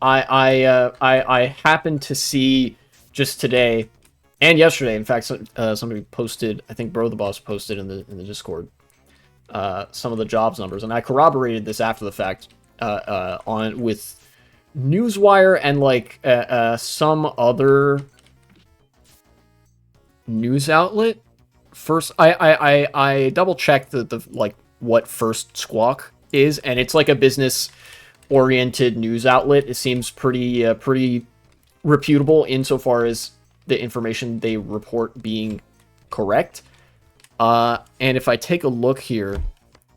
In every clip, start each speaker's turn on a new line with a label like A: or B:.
A: I happened to see just today and yesterday. In fact, somebody posted. I think Bro the Boss posted in the Discord some of the jobs numbers, and I corroborated this after the fact on with Newswire and like some other news outlet. First, I double checked the like what First Squawk is, and it's like a business oriented news outlet. It seems pretty reputable insofar as the information they report being correct. And if I take a look here,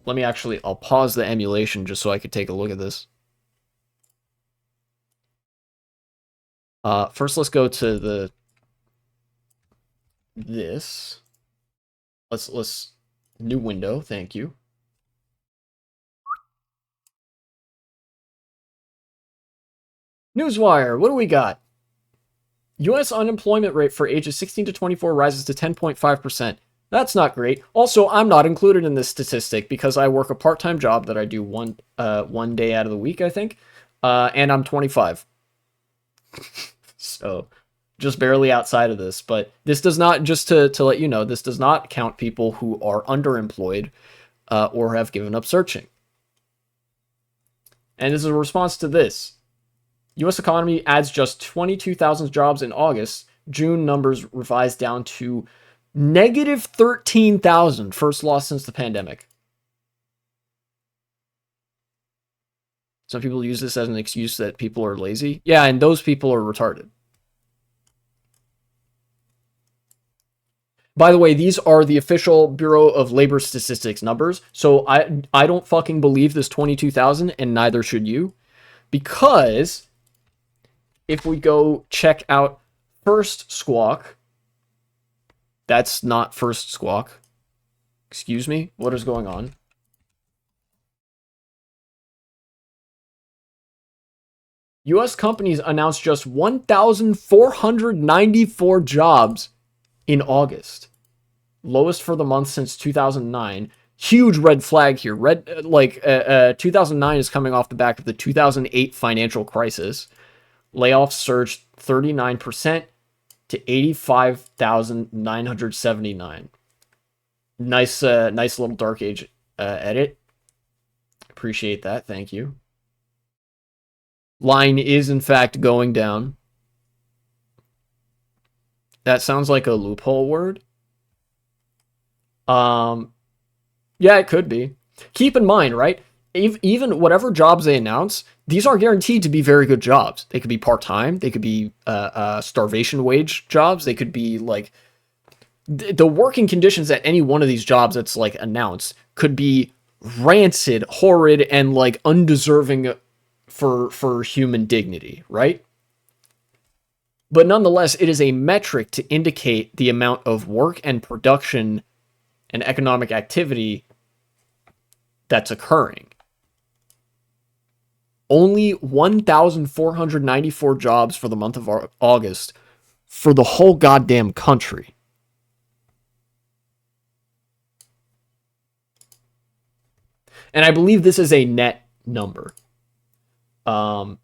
A: I'll pause the emulation just so I could take a look at this. First, let's go to this. Let's new window. Thank you. Newswire, what do we got? U.S. unemployment rate for ages 16 to 24 rises to 10.5%. That's not great. Also, I'm not included in this statistic because I work a part-time job that I do one day out of the week, I think, and I'm 25. So, just barely outside of this. But this does not, just to let you know, this does not count people who are underemployed or have given up searching. And this is a response to this. U.S. economy adds just 22,000 jobs in August. June numbers revised down to negative 13,000. First loss since the pandemic. Some people use this as an excuse that people are lazy. Yeah, and those people are retarded. By the way, these are the official Bureau of Labor Statistics numbers. So I don't fucking believe this 22,000, and neither should you. Because if we go check out First Squawk, that's not First Squawk. Excuse me, what is going on? U.S. companies announced just 1,494 jobs in August. Lowest for the month since 2009. Huge red flag here. 2009 is coming off the back of the 2008 financial crisis. Layoffs surged 39% to 85,979. Nice little Dark Age edit. Appreciate that. Thank you. Line is in fact going down. That sounds like a loophole word. Yeah, it could be. Keep in mind, right? Even whatever jobs they announce, these are guaranteed to be very good jobs. They could be part-time. They could be starvation wage jobs. They could be like the working conditions at any one of these jobs that's like announced could be rancid, horrid, and like undeserving for human dignity, right? But nonetheless, it is a metric to indicate the amount of work and production and economic activity that's occurring. Only 1,494 jobs for the month of August for the whole goddamn country. And I believe this is a net number. I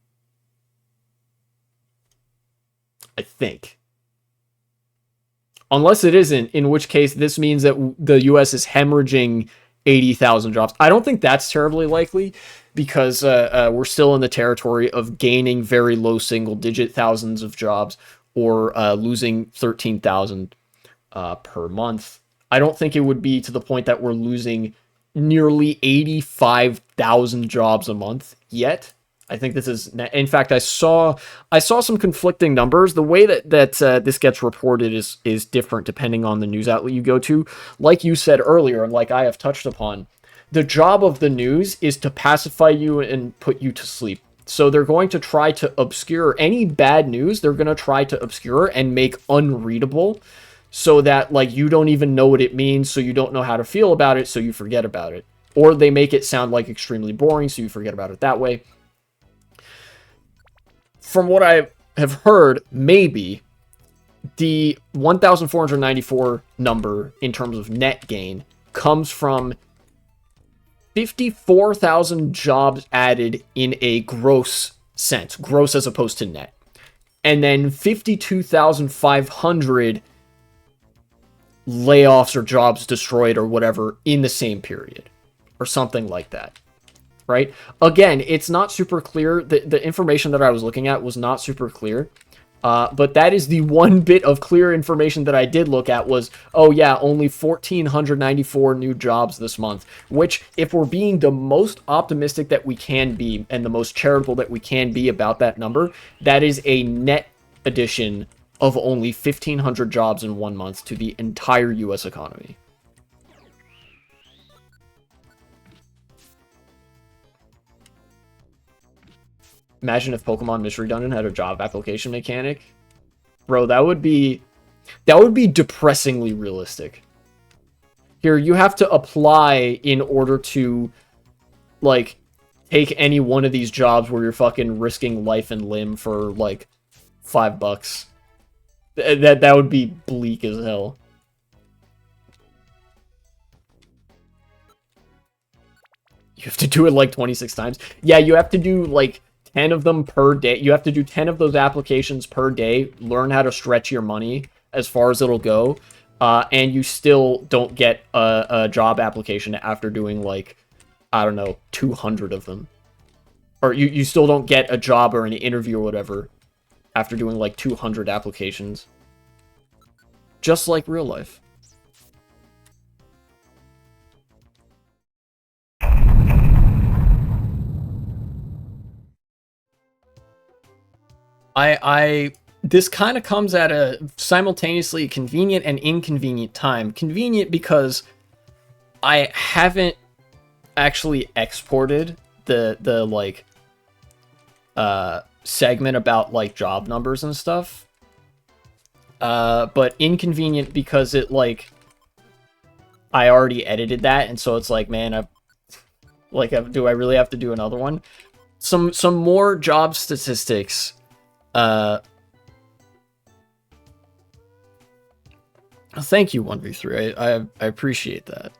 A: think. Unless it isn't, in which case this means that the US is hemorrhaging 80,000 jobs. I don't think that's terribly likely because we're still in the territory of gaining very low single-digit thousands of jobs or losing 13,000 per month. I don't think it would be to the point that we're losing nearly 85,000 jobs a month yet. I think this is, in fact, I saw some conflicting numbers. The way that this gets reported is different depending on the news outlet you go to. Like you said earlier, and like I have touched upon, the job of the news is to pacify you and put you to sleep. So they're going to try to obscure any bad news. They're going to try to obscure and make unreadable so that like you don't even know what it means, so you don't know how to feel about it, so you forget about it. Or they make it sound like extremely boring, so you forget about it that way. From what I have heard, maybe the 1,494 number in terms of net gain comes from 54,000 jobs added in a gross cents, gross as opposed to net. And then 52,500 layoffs or jobs destroyed or whatever in the same period, or something like that, right? Again, it's not super clear. The information that I was looking at was not super clear. But that is the one bit of clear information that I did look at was, oh yeah, only 1,494 new jobs this month, which, if we're being the most optimistic that we can be and the most charitable that we can be about that number, that is a net addition of only 1,500 jobs in 1 month to the entire US economy. Imagine if Pokemon Mystery Dungeon had a job application mechanic. Bro, that would be depressingly realistic. Here, you have to apply in order to, like, take any one of these jobs where you're fucking risking life and limb for, like, $5. That would be bleak as hell. You have to do it, like, 26 times. Yeah, you have to do, like, 10 of them per day. You have to do 10 of those applications per day, learn how to stretch your money as far as it'll go, and you still don't get a job application after doing, like, I don't know, 200 of them. Or you still don't get a job or an interview or whatever after doing, like, 200 applications. Just like real life. This kind of comes at a simultaneously convenient and inconvenient time. Convenient because I haven't actually exported the like segment about like job numbers and stuff. But inconvenient because it like I already edited that, and so it's like, man, do I really have to do another one? Some more job statistics. Thank you, 1v3. I appreciate that.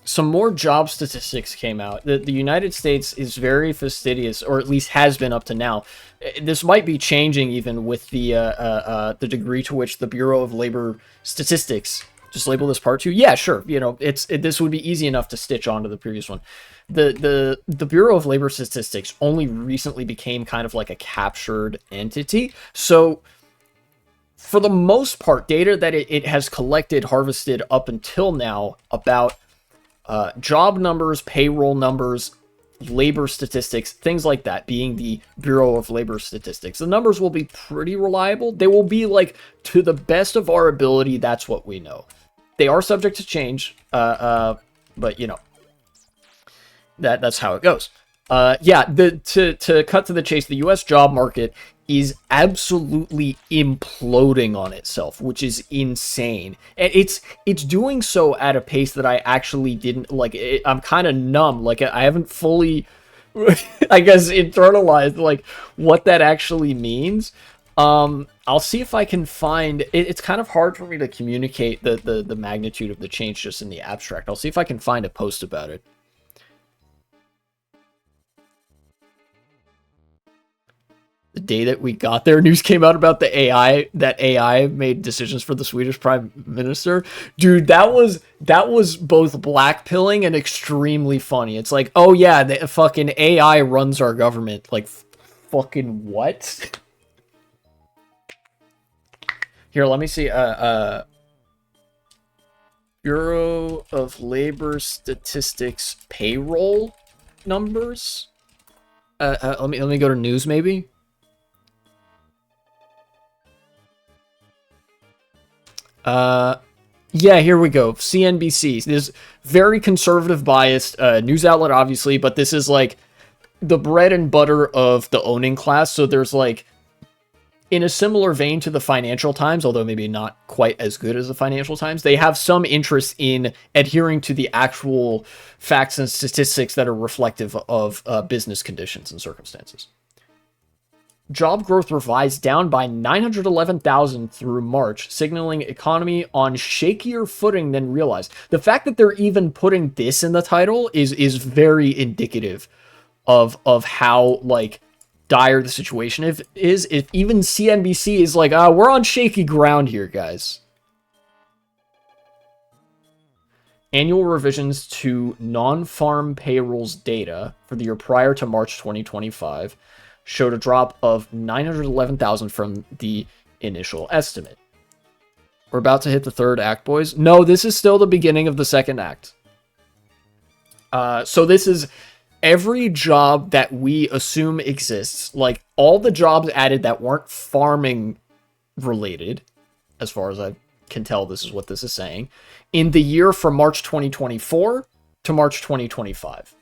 A: Some more job statistics came out. The United States is very fastidious, or at least has been up to now. This might be changing even with the degree to which the Bureau of Labor Statistics, just label this part 2. Yeah, sure. You know, this would be easy enough to stitch onto the previous one. The Bureau of Labor Statistics only recently became kind of like a captured entity. So for the most part, data that it has collected, harvested up until now about job numbers, payroll numbers, labor statistics, things like that, being the Bureau of Labor Statistics. The numbers will be pretty reliable. They will be like, to the best of our ability, that's what we know. They are subject to change, but you know, that's how it goes. Yeah, to cut to the chase, the U.S. job market is absolutely imploding on itself, which is insane, and it's doing so at a pace that I actually didn't like. I'm kind of numb, like I haven't fully, I guess, internalized like what that actually means. I'll see if I can find. It's kind of hard for me to communicate the magnitude of the change just in the abstract. I'll see if I can find a post about it. The day that we got there, news came out about the AI, that AI made decisions for the Swedish Prime Minister. Dude, that was both blackpilling and extremely funny. It's like, oh yeah, the fucking AI runs our government. Like, fucking what? Here, let me see. Bureau of Labor Statistics payroll numbers. Let me go to news maybe. Yeah, here we go. CNBC. This very conservative biased news outlet, obviously, but this is like the bread and butter of the owning class. So there's like, in a similar vein to the Financial Times, although maybe not quite as good as the Financial Times, they have some interest in adhering to the actual facts and statistics that are reflective of business conditions and circumstances. Job growth revised down by 911,000 through March, signaling economy on shakier footing than realized. The fact that they're even putting this in the title is very indicative of how like dire the situation is. If even CNBC is like, we're on shaky ground here, guys. Annual revisions to non-farm payrolls data for the year prior to March 2025 showed a drop of 911,000 from the initial estimate. We're about to hit the third act, boys. No, this is still the beginning of the second act. So this is every job that we assume exists, like all the jobs added that weren't farming related, as far as I can tell, this is what this is saying, in the year from March 2024 to March 2025.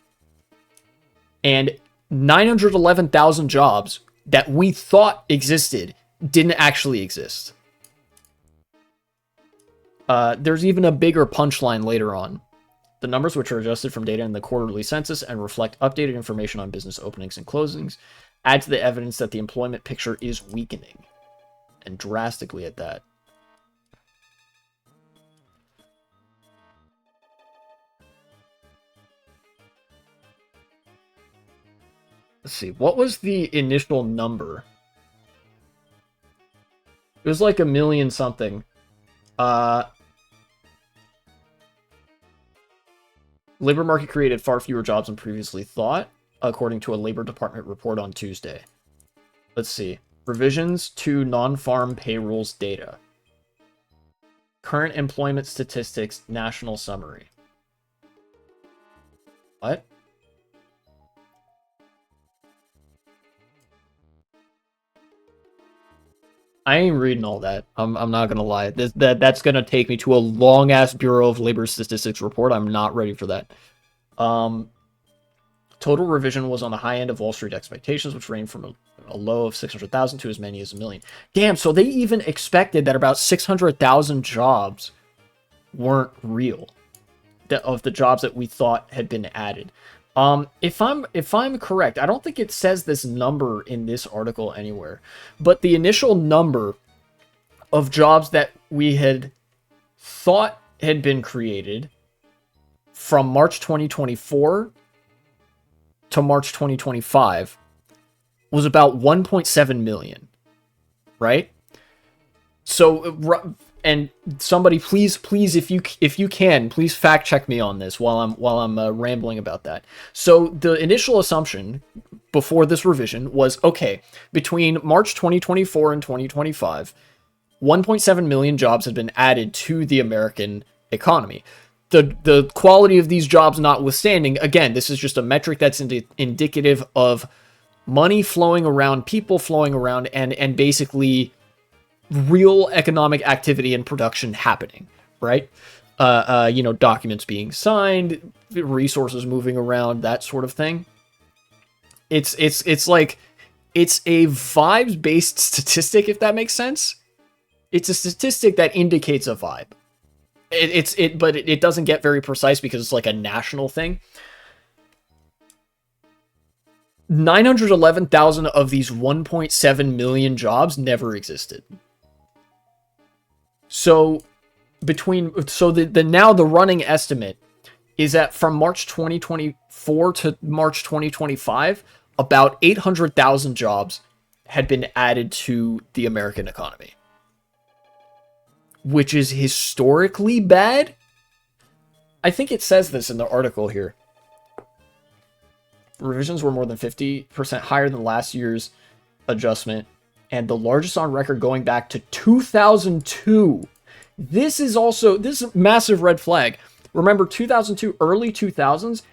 A: And 911,000 jobs that we thought existed didn't actually exist. There's even a bigger punchline later on. The numbers, which are adjusted from data in the quarterly census and reflect updated information on business openings and closings, add to the evidence that the employment picture is weakening, and drastically at that. Let's see, what was the initial number? It was like 1 million something. Labor market created far fewer jobs than previously thought, according to a Labor Department report on Tuesday. Let's see. Revisions to non-farm payrolls data. Current employment statistics, national summary. What? I ain't reading all that. I'm not gonna lie. That's gonna take me to a long ass Bureau of Labor Statistics report. I'm not ready for that. Total revision was on the high end of Wall Street expectations, which ranged from a low of 600,000 to as many as 1 million. Damn, so they even expected that about 600,000 jobs weren't real, of the jobs that we thought had been added. If I'm correct, I don't think it says this number in this article anywhere, but the initial number of jobs that we had thought had been created from March 2024 to March 2025 was about 1.7 million, right? So, and somebody please, if you can, please fact check me on this while I'm rambling about that. So the initial assumption before this revision was, okay, between March 2024 and 2025, 1.7 million jobs had been added to the American economy. The quality of these jobs notwithstanding, again, this is just a metric that's indicative of money flowing around, people flowing around, and basically real economic activity and production happening, right? Documents being signed, resources moving around, that sort of thing. It's like, it's a vibes-based statistic, if that makes sense. It's a statistic that indicates a vibe. But it doesn't get very precise because it's like a national thing. 911,000 of these 1.7 million jobs never existed. So now the running estimate is that from March 2024 to March 2025, about 800,000 jobs had been added to the American economy, which is historically bad. I think it says this in the article here. Revisions were more than 50% higher than last year's adjustment, and the largest on record going back to 2002. This is a massive red flag. Remember, 2002, early 2000s,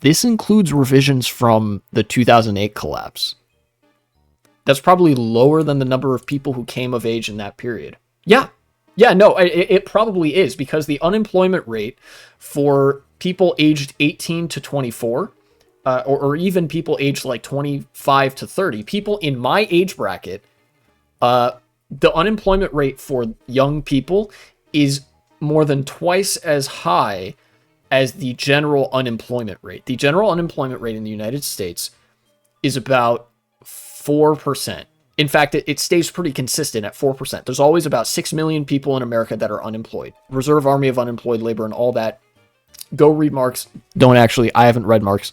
A: this includes revisions from the 2008 collapse. That's probably lower than the number of people who came of age in that period. Yeah, no, it probably is, because the unemployment rate for people aged 18 to 24, or even people aged like 25 to 30, people in my age bracket, the unemployment rate for young people is more than twice as high as the general unemployment rate. The general unemployment rate in the United States is about 4%. In fact, it stays pretty consistent at 4%. There's always about 6 million people in America that are unemployed. Reserve Army of Unemployed Labor and all that. Go read Marx. Don't actually. I haven't read Marx.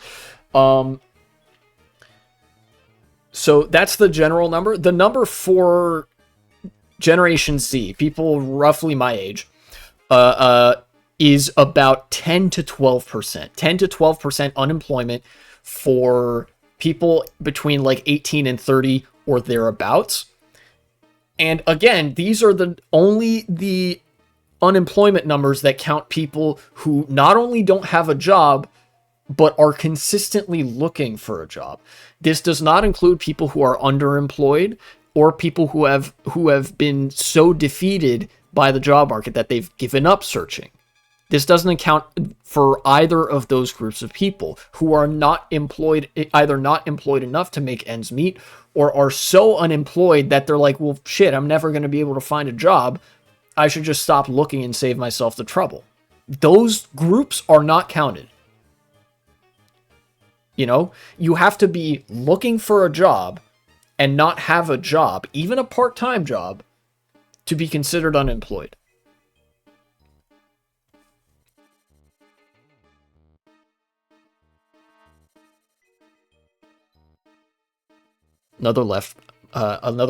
A: So that's the general number. The number for Generation Z, people roughly my age, is about 10 to 12%. 10 to 12% unemployment for people between like 18 and 30 or thereabouts. And again, these are only the unemployment numbers that count people who not only don't have a job, but are consistently looking for a job. This does not include people who are underemployed or people who have been so defeated by the job market that they've given up searching. This doesn't account for either of those groups of people who are not employed, either not employed enough to make ends meet, or are so unemployed that they're like, well, shit, I'm never going to be able to find a job. I should just stop looking and save myself the trouble. Those groups are not counted. You know, you have to be looking for a job and not have a job, even a part-time job, to be considered unemployed. Another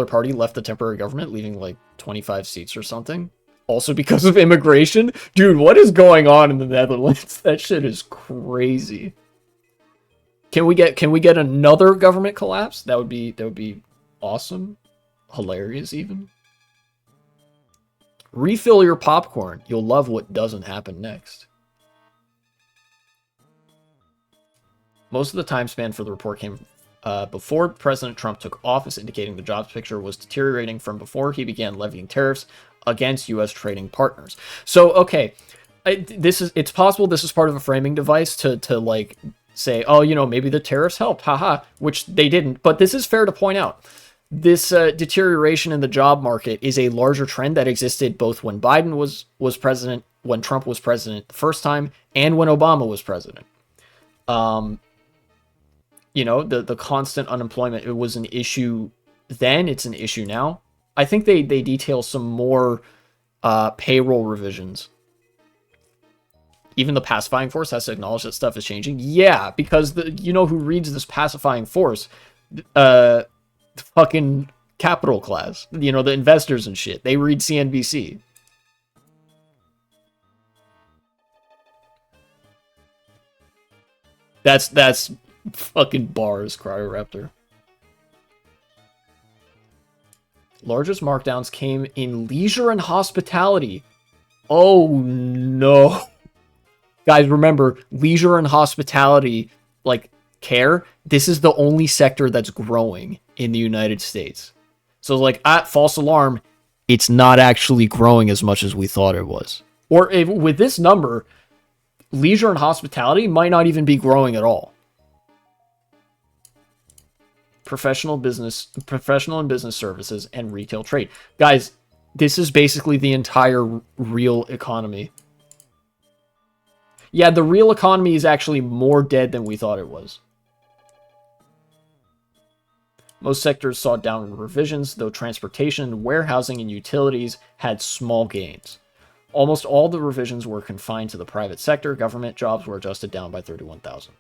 A: party left the temporary government, leaving like 25 seats or something. Also because of immigration. Dude, what is going on in the Netherlands? That shit is crazy. Can we get another government collapse? That would be awesome. Hilarious even. Refill your popcorn. You'll love what doesn't happen next. Most of the time span for the report came before President Trump took office, indicating the jobs picture was deteriorating from before he began levying tariffs against U.S. trading partners. So, okay, it's possible this is part of a framing device to like say, oh, you know, maybe the tariffs helped, haha, which they didn't. But this is fair to point out. This deterioration in the job market is a larger trend that existed both when Biden was president, when Trump was president the first time, and when Obama was president. You know, the constant unemployment, it was an issue then, it's an issue now. I think they detail some more payroll revisions. Even the pacifying force has to acknowledge that stuff is changing. Yeah, because you know who reads this pacifying force? The fucking capital class. You know, the investors and shit. They read CNBC. That's fucking bars, Cryoraptor. Largest markdowns came in leisure and hospitality. Oh no. Guys, remember, leisure and hospitality, like care, this is the only sector that's growing in the United States. So like, false alarm, it's not actually growing as much as we thought it was. Or with this number, leisure and hospitality might not even be growing at all. Professional and business services and retail trade. Guys, this is basically the entire real economy. Yeah, the real economy is actually more dead than we thought it was. Most sectors saw downward revisions, though transportation, warehousing, and utilities had small gains. Almost all the revisions were confined to the private sector. Government jobs were adjusted down by 31,000.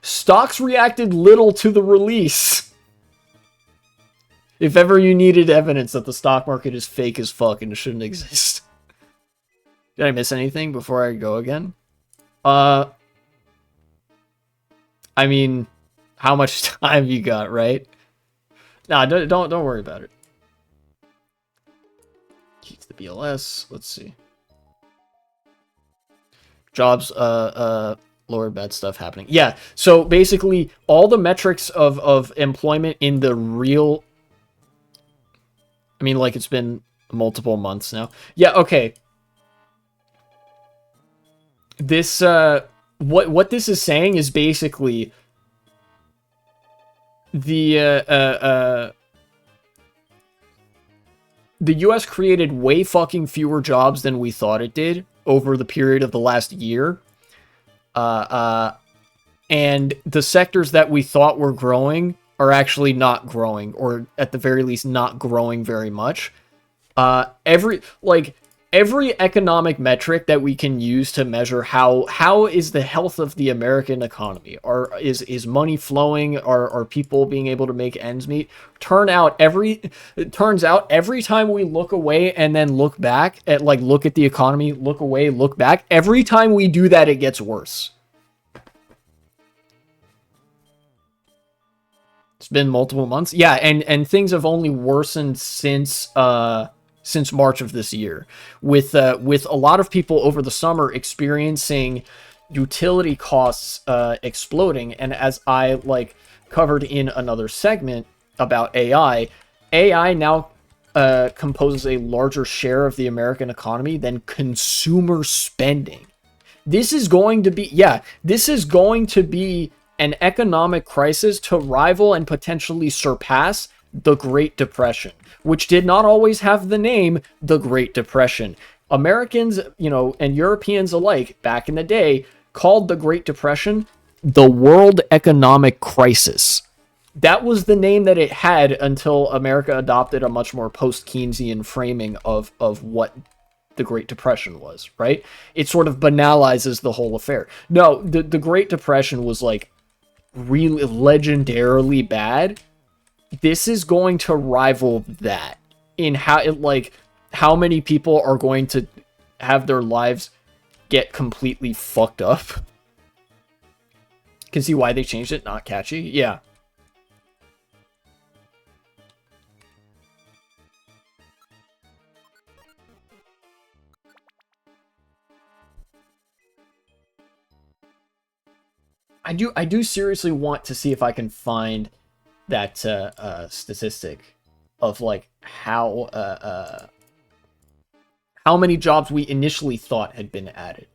A: Stocks reacted little to the release. If ever you needed evidence that the stock market is fake as fuck and it shouldn't exist. Did I miss anything before I go again? I mean, how much time you got, right? Nah, don't worry about it. Keep the BLS. Let's see. Jobs, lower bad stuff happening. Yeah, so basically all the metrics of employment in the real, I mean, like, it's been multiple months now. Yeah, okay. This what this is saying is basically the US created way fucking fewer jobs than we thought it did over the period of the last year. And the sectors that we thought were growing are actually not growing, or at the very least not growing very much. every economic metric that we can use to measure how is the health of the American economy, or is money flowing, are people being able to make ends meet, it turns out every time we look away and then look back at, like, look at the economy, look away, look back, every time we do that, it gets worse. It's been multiple months. Yeah, and things have only worsened since March of this year, with a lot of people over the summer experiencing utility costs exploding. And as I, like, covered in another segment about AI now composes a larger share of the American economy than consumer spending. This is going to be, yeah, this is going to be an economic crisis to rival and potentially surpass the Great Depression, which did not always have the name the Great Depression. Americans, and Europeans alike back in the day called the Great Depression the World Economic Crisis. That was the name that it had until America adopted a much more post-Keynesian framing of what the Great Depression was, right? It sort of banalizes the whole affair. No, the Great Depression was, like, really legendarily bad. This is going to rival that in how many people are going to have their lives get completely fucked up. Can see why they changed it. Not catchy. Yeah. I do seriously want to see if I can find that statistic of, like, how many jobs we initially thought had been added.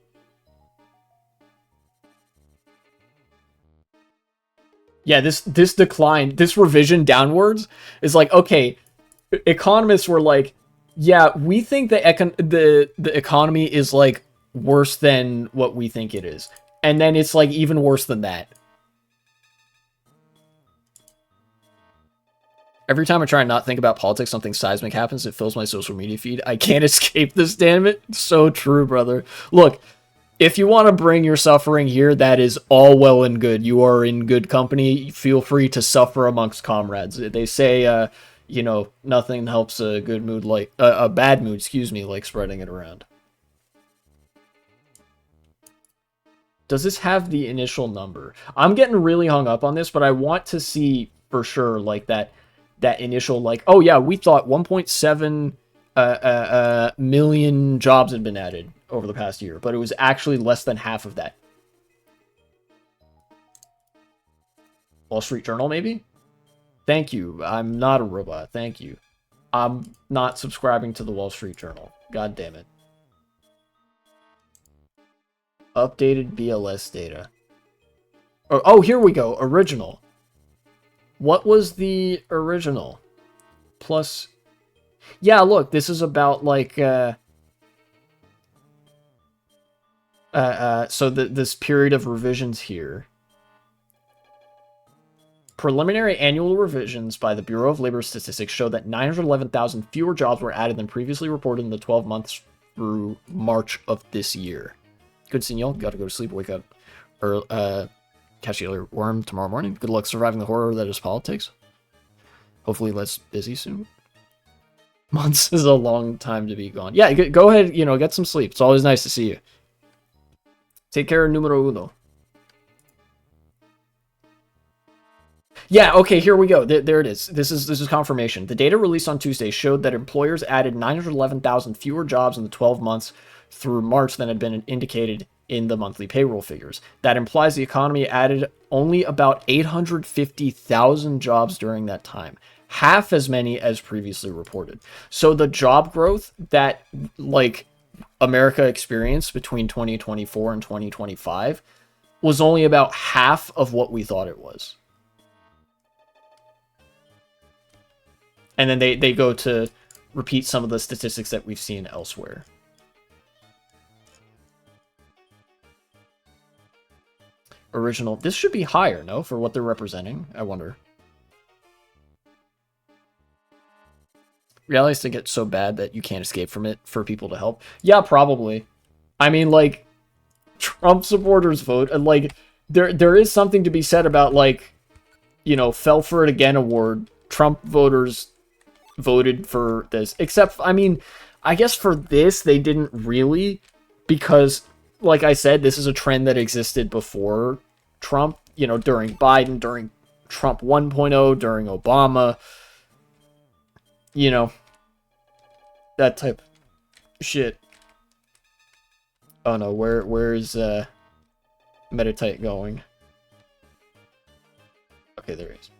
A: Yeah, this decline, this revision downwards is like, okay, economists were like, yeah, we think the economy is, like, worse than what we think it is. And then it's, like, even worse than that. Every time I try and not think about politics, something seismic happens. It fills my social media feed. I can't escape this, damn it. So true, brother. Look, if you want to bring your suffering here, that is all well and good. You are in good company. Feel free to suffer amongst comrades. They say, nothing helps a good mood like a bad mood, like spreading it around. Does this have the initial number? I'm getting really hung up on this, but I want to see for sure, like, that initial, like, oh yeah, we thought 1.7 million jobs had been added over the past year, but it was actually less than half of that. Wall Street Journal, maybe? Thank you. I'm not a robot. Thank you. I'm not subscribing to the Wall Street Journal. God damn it. Updated BLS data. Oh, here we go. Original. What was the original? Plus... Yeah, look, this is about, like, so this period of revisions here. Preliminary annual revisions by the Bureau of Labor Statistics show that 911,000 fewer jobs were added than previously reported in the 12 months through March of this year. Good seeing y'all. Gotta go to sleep, wake up, or catch the other worm tomorrow morning. Good luck surviving the horror that is politics. Hopefully less busy soon. Months is a long time to be gone. Yeah, go ahead, get some sleep. It's always nice to see you. Take care, numero uno. Yeah, okay, here we go. There it is. This is confirmation. The data released on Tuesday showed that employers added 911,000 fewer jobs in the 12 months through March than had been indicated in the monthly payroll figures. That implies the economy added only about 850,000 jobs during that time. Half as many as previously reported. So the job growth that, like, America experienced between 2024 and 2025 was only about half of what we thought it was. And then they go to repeat some of the statistics that we've seen elsewhere. Original. This should be higher, no? For what they're representing, I wonder. realities to get so bad that you can't escape from it for people to help? Yeah, probably. I mean, like, Trump supporters vote, and like, there is something to be said about, like, you know, fell for it again award. Trump voters voted for this, except, I mean, I guess for this they didn't really, because, like I said, this is a trend that existed before Trump. You know, during Biden, during Trump 1.0, during Obama. You know, that type of shit. Oh no, where's Meditite going? Okay, there he is.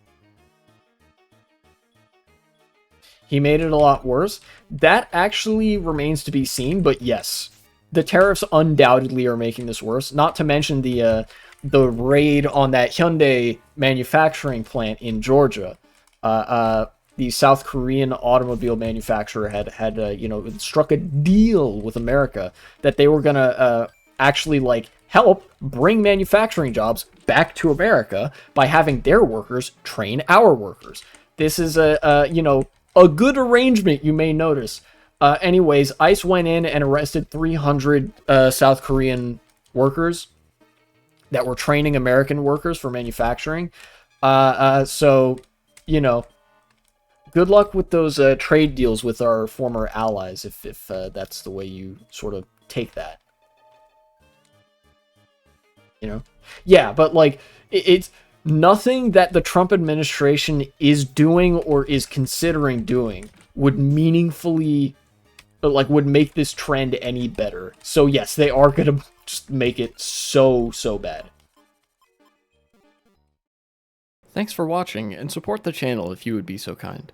A: He made it a lot worse. That actually remains to be seen, but yes, the tariffs undoubtedly are making this worse. Not to mention the raid on that Hyundai manufacturing plant in Georgia. The South Korean automobile manufacturer had you know, struck a deal with America that they were gonna actually, like, help bring manufacturing jobs back to America by having their workers train our workers. This is you know, a good arrangement, you may notice. Anyways, ICE went in and arrested 300 South Korean workers that were training American workers for manufacturing. So, you know, good luck with those trade deals with our former allies, if that's the way you sort of take that. You know? Yeah, but, like, it's nothing that the Trump administration is doing or is considering doing would meaningfully, like, would make this trend any better. So yes, they are gonna just make it so bad. Thanks for watching, and support the channel if you would be so kind.